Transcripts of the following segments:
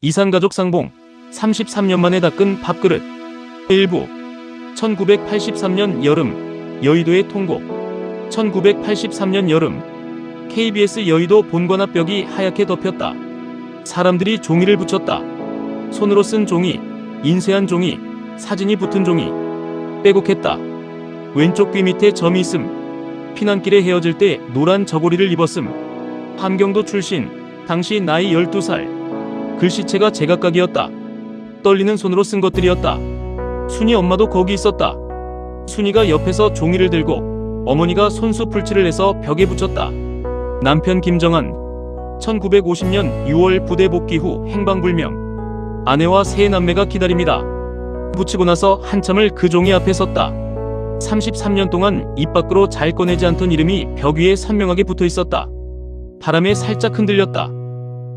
이산가족 상봉 33년 만에 닦은 밥그릇. 일부 1983년 여름 여의도의 통곡. 1983년 여름 KBS 여의도 본관 앞 벽이 하얗게 덮였다. 사람들이 종이를 붙였다. 손으로 쓴 종이, 인쇄한 종이, 사진이 붙은 종이. 빼곡했다. 왼쪽 귀 밑에 점이 있음. 피난길에 헤어질 때 노란 저고리를 입었음. 함경도 출신, 당시 나이 12살. 글씨체가 제각각이었다. 떨리는 손으로 쓴 것들이었다. 순이 엄마도 거기 있었다. 순이가 옆에서 종이를 들고 어머니가 손수 풀칠을 해서 벽에 붙였다. 남편 김정한 1950년 6월 부대 복귀 후 행방불명. 아내와 세 남매가 기다립니다. 붙이고 나서 한참을 그 종이 앞에 섰다. 33년 동안 입 밖으로 잘 꺼내지 않던 이름이 벽 위에 선명하게 붙어 있었다. 바람에 살짝 흔들렸다.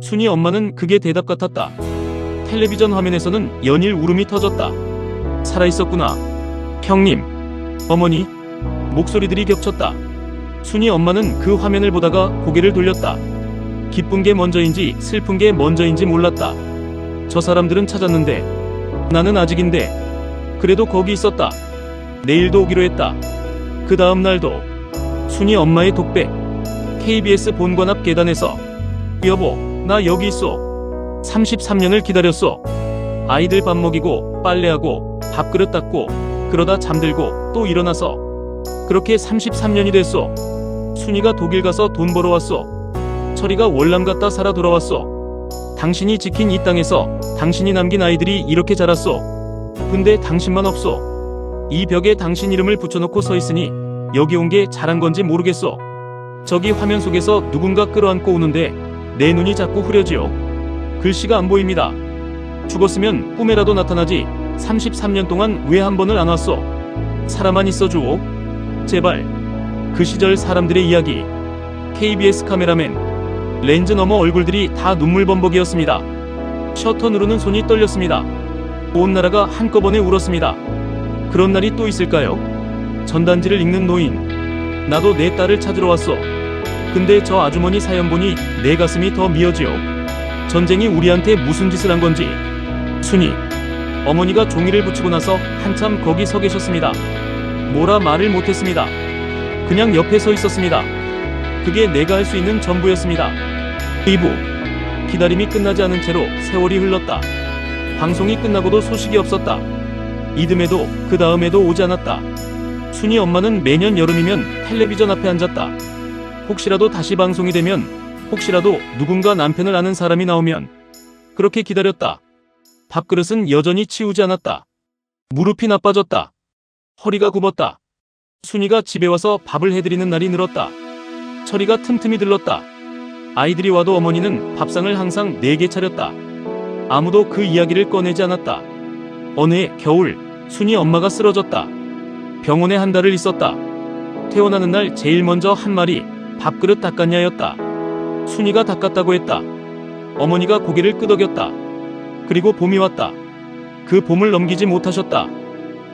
순이 엄마는 그게 대답 같았다. 텔레비전 화면에서는 연일 울음이 터졌다. 살아있었구나. 형님, 어머니. 목소리들이 겹쳤다. 순이 엄마는 그 화면을 보다가 고개를 돌렸다. 기쁜 게 먼저인지 슬픈 게 먼저인지 몰랐다. 저 사람들은 찾았는데 나는 아직인데. 그래도 거기 있었다. 내일도 오기로 했다. 그 다음 날도 순이 엄마의 독백. KBS 본관 앞 계단에서 여보, 나 여기 있어. 33년을 기다렸어. 아이들 밥 먹이고 빨래하고 밥그릇 닦고 그러다 잠들고 또 일어나서 그렇게 33년이 됐어. 순이가 독일 가서 돈 벌어왔어. 철이가 월남 갔다 살아 돌아왔어. 당신이 지킨 이 땅에서 당신이 남긴 아이들이 이렇게 자랐어. 근데 당신만 없어. 이 벽에 당신 이름을 붙여놓고 서 있으니 여기 온 게 잘한 건지 모르겠어. 저기 화면 속에서 누군가 끌어안고 오는데 내 눈이 자꾸 흐려지요. 글씨가 안 보입니다. 죽었으면 꿈에라도 나타나지 33년 동안 왜 한 번을 안 왔어? 살아만 있어주오. 제발. 그 시절 사람들의 이야기. KBS 카메라맨. 렌즈 너머 얼굴들이 다 눈물범벅이었습니다. 셔터 누르는 손이 떨렸습니다. 온 나라가 한꺼번에 울었습니다. 그런 날이 또 있을까요? 전단지를 읽는 노인. 나도 내 딸을 찾으러 왔어. 근데 저 아주머니 사연 보니 내 가슴이 더 미어지요. 전쟁이 우리한테 무슨 짓을 한 건지. 순이 어머니가 종이를 붙이고 나서 한참 거기 서 계셨습니다. 뭐라 말을 못했습니다. 그냥 옆에 서 있었습니다. 그게 내가 할 수 있는 전부였습니다. 2부 기다림이 끝나지 않은 채로 세월이 흘렀다. 방송이 끝나고도 소식이 없었다. 이듬해도 그 다음에도 오지 않았다. 순이 엄마는 매년 여름이면 텔레비전 앞에 앉았다. 혹시라도 다시 방송이 되면, 혹시라도 누군가 남편을 아는 사람이 나오면 그렇게 기다렸다. 밥그릇은 여전히 치우지 않았다. 무릎이 나빠졌다. 허리가 굽었다. 순이가 집에 와서 밥을 해드리는 날이 늘었다. 철이가 틈틈이 들렀다. 아이들이 와도 어머니는 밥상을 항상 4개 차렸다. 아무도 그 이야기를 꺼내지 않았다. 어느 해 겨울 순이 엄마가 쓰러졌다. 병원에 한 달을 있었다. 퇴원하는 날 제일 먼저 한 말이 밥그릇 닦았냐였다. 순이가 닦았다고 했다. 어머니가 고개를 끄덕였다. 그리고 봄이 왔다. 그 봄을 넘기지 못하셨다.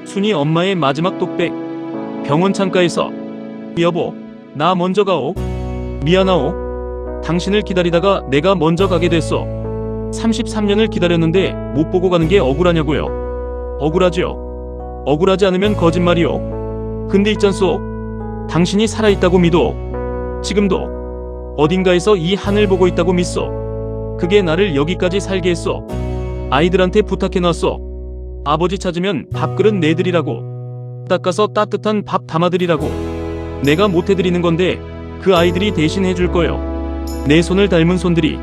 순이 엄마의 마지막 독백. 병원 창가에서 여보, 나 먼저 가오. 미안하오. 당신을 기다리다가 내가 먼저 가게 됐어. 33년을 기다렸는데 못 보고 가는 게 억울하냐고요. 억울하지요. 억울하지 않으면 거짓말이요. 근데 있잖소. 당신이 살아있다고 믿어. 지금도 어딘가에서 이 하늘 보고 있다고 믿소. 그게 나를 여기까지 살게 했어. 아이들한테 부탁해놨어. 아버지 찾으면 밥그릇 내드리라고. 닦아서 따뜻한 밥 담아드리라고. 내가 못해드리는 건데 그 아이들이 대신 해줄 거요. 내 손을 닮은 손들이.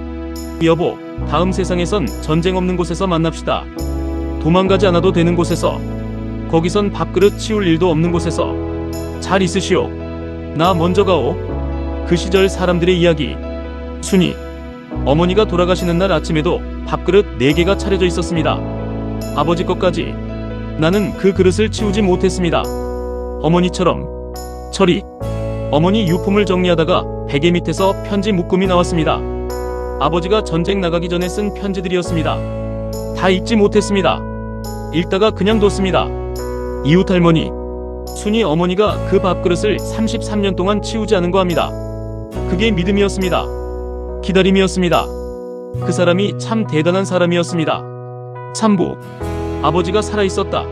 여보, 다음 세상에선 전쟁 없는 곳에서 만납시다. 도망가지 않아도 되는 곳에서. 거기선 밥그릇 치울 일도 없는 곳에서. 잘 있으시오. 나 먼저 가오. 그 시절 사람들의 이야기. 순이 어머니가 돌아가시는 날 아침에도 밥그릇 4개가 차려져 있었습니다. 아버지 것까지. 나는 그 그릇을 치우지 못했습니다. 어머니처럼. 철이 어머니 유품을 정리하다가 베개 밑에서 편지 묶음이 나왔습니다. 아버지가 전쟁 나가기 전에 쓴 편지들이었습니다. 다 읽지 못했습니다. 읽다가 그냥 뒀습니다. 이웃 할머니. 순이 어머니가 그 밥그릇을 33년 동안 치우지 않은 거 합니다. 그게 믿음이었습니다. 기다림이었습니다. 그 사람이 참 대단한 사람이었습니다. 참부. 아버지가 살아있었다.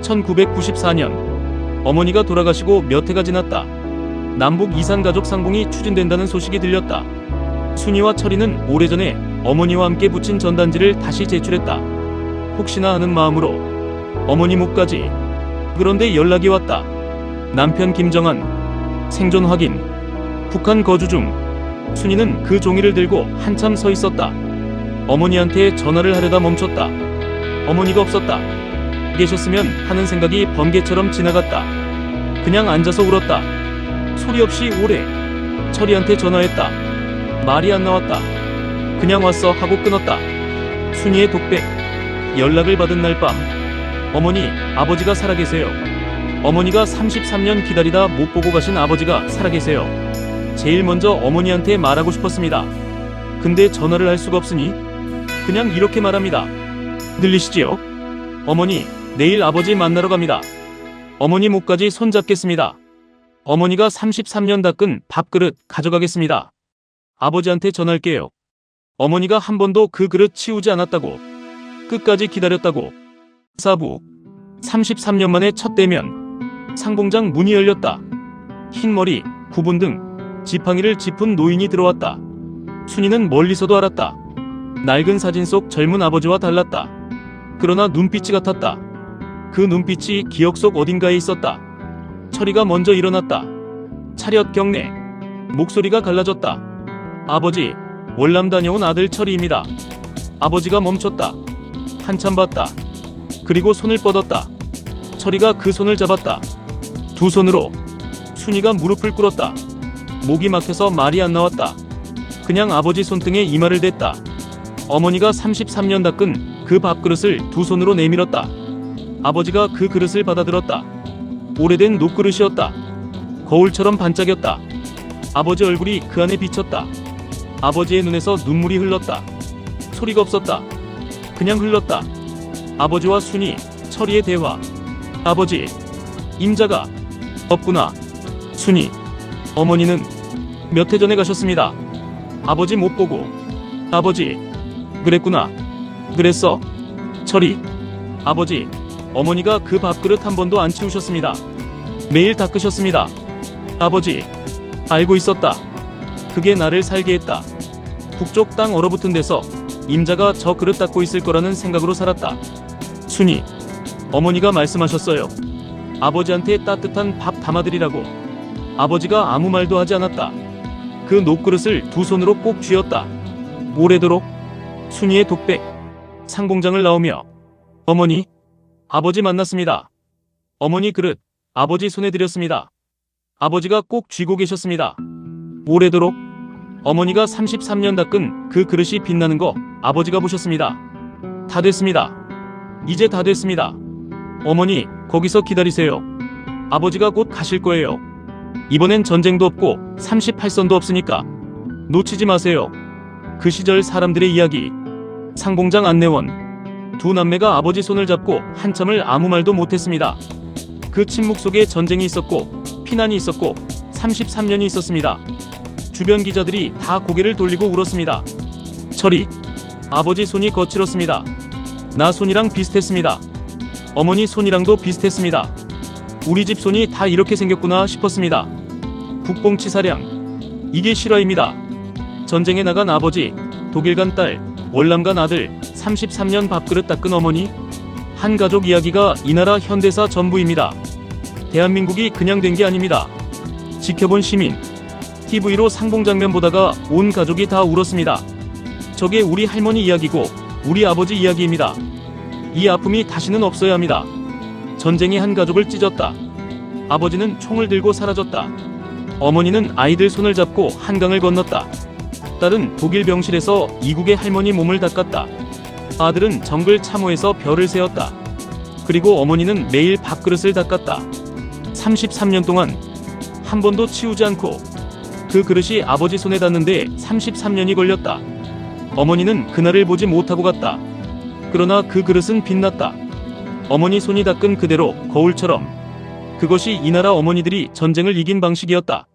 1994년 어머니가 돌아가시고 몇 해가 지났다. 남북 이산가족 상봉이 추진된다는 소식이 들렸다. 순이와 철이는 오래전에 어머니와 함께 붙인 전단지를 다시 제출했다. 혹시나 하는 마음으로 어머니 몫까지. 그런데 연락이 왔다. 남편 김정한 생존 확인. 북한 거주 중. 순이는 그 종이를 들고 한참 서 있었다. 어머니한테 전화를 하려다 멈췄다. 어머니가 없었다. 계셨으면 하는 생각이 번개처럼 지나갔다. 그냥 앉아서 울었다. 소리 없이 오래. 철이한테 전화했다. 말이 안 나왔다. 그냥 왔어 하고 끊었다. 순이의 독백. 연락을 받은 날 밤. 어머니, 아버지가 살아계세요. 어머니가 33년 기다리다 못 보고 가신 아버지가 살아계세요. 제일 먼저 어머니한테 말하고 싶었습니다. 근데 전화를 할 수가 없으니 그냥 이렇게 말합니다. 들리시지요? 어머니, 내일 아버지 만나러 갑니다. 어머니 목까지 손잡겠습니다. 어머니가 33년 닦은 밥그릇 가져가겠습니다. 아버지한테 전할게요. 어머니가 한 번도 그 그릇 치우지 않았다고. 끝까지 기다렸다고. 사부. 33년 만에 첫 대면. 상봉장 문이 열렸다. 흰머리, 구분 등 지팡이를 짚은 노인이 들어왔다. 순이는 멀리서도 알았다. 낡은 사진 속 젊은 아버지와 달랐다. 그러나 눈빛이 같았다. 그 눈빛이 기억 속 어딘가에 있었다. 철이가 먼저 일어났다. 차렷 경례. 목소리가 갈라졌다. 아버지, 월남 다녀온 아들 철이입니다. 아버지가 멈췄다. 한참 봤다. 그리고 손을 뻗었다. 철이가 그 손을 잡았다. 두 손으로. 순이가 무릎을 꿇었다. 목이 막혀서 말이 안 나왔다. 그냥 아버지 손등에 이마를 댔다. 어머니가 33년 닦은 그 밥그릇을 두 손으로 내밀었다. 아버지가 그 그릇을 받아들었다. 오래된 녹그릇이었다. 거울처럼 반짝였다. 아버지 얼굴이 그 안에 비쳤다. 아버지의 눈에서 눈물이 흘렀다. 소리가 없었다. 그냥 흘렀다. 아버지와 순이, 철이의 대화. 아버지, 임자가 없구나. 순이, 어머니는 몇 해 전에 가셨습니다. 아버지 못 보고. 아버지, 그랬구나. 그랬어. 철이, 아버지, 어머니가 그 밥그릇 한 번도 안 치우셨습니다. 매일 닦으셨습니다. 아버지, 알고 있었다. 그게 나를 살게 했다. 북쪽 땅 얼어붙은 데서 임자가 저 그릇 닦고 있을 거라는 생각으로 살았다. 순이, 어머니가 말씀하셨어요. 아버지한테 따뜻한 밥 담아드리라고. 아버지가 아무 말도 하지 않았다. 그 녹그릇을 두 손으로 꼭 쥐었다. 오래도록. 순이의 독백. 상봉장을 나오며 어머니, 아버지 만났습니다. 어머니 그릇 아버지 손에 드렸습니다. 아버지가 꼭 쥐고 계셨습니다. 오래도록. 어머니가 33년 닦은 그 그릇이 빛나는 거 아버지가 보셨습니다. 다 됐습니다. 이제 다 됐습니다. 어머니, 거기서 기다리세요. 아버지가 곧 가실 거예요. 이번엔 전쟁도 없고 38선도 없으니까 놓치지 마세요. 그 시절 사람들의 이야기. 상봉장 안내원. 두 남매가 아버지 손을 잡고 한참을 아무 말도 못했습니다. 그 침묵 속에 전쟁이 있었고 피난이 있었고 33년이 있었습니다. 주변 기자들이 다 고개를 돌리고 울었습니다. 철이, 아버지 손이 거칠었습니다. 나 손이랑 비슷했습니다. 어머니 손이랑도 비슷했습니다. 우리 집 손이 다 이렇게 생겼구나 싶었습니다. 국뽕치 사량. 이게 실화입니다. 전쟁에 나간 아버지, 독일 간 딸, 월남 간 아들, 33년 밥그릇 닦은 어머니. 한 가족 이야기가 이 나라 현대사 전부입니다. 대한민국이 그냥 된 게 아닙니다. 지켜본 시민. TV로 상봉장면 보다가 온 가족이 다 울었습니다. 저게 우리 할머니 이야기고 우리 아버지 이야기입니다. 이 아픔이 다시는 없어야 합니다. 전쟁이 한 가족을 찢었다. 아버지는 총을 들고 사라졌다. 어머니는 아이들 손을 잡고 한강을 건넜다. 딸은 독일 병실에서 이국의 할머니 몸을 닦았다. 아들은 정글 참호에서 별을 세웠다. 그리고 어머니는 매일 밥그릇을 닦았다. 33년 동안 한 번도 치우지 않고. 그 그릇이 아버지 손에 닿는데 33년이 걸렸다. 어머니는 그날을 보지 못하고 갔다. 그러나 그 그릇은 빛났다. 어머니 손이 닦은 그대로 거울처럼. 그것이 이 나라 어머니들이 전쟁을 이긴 방식이었다.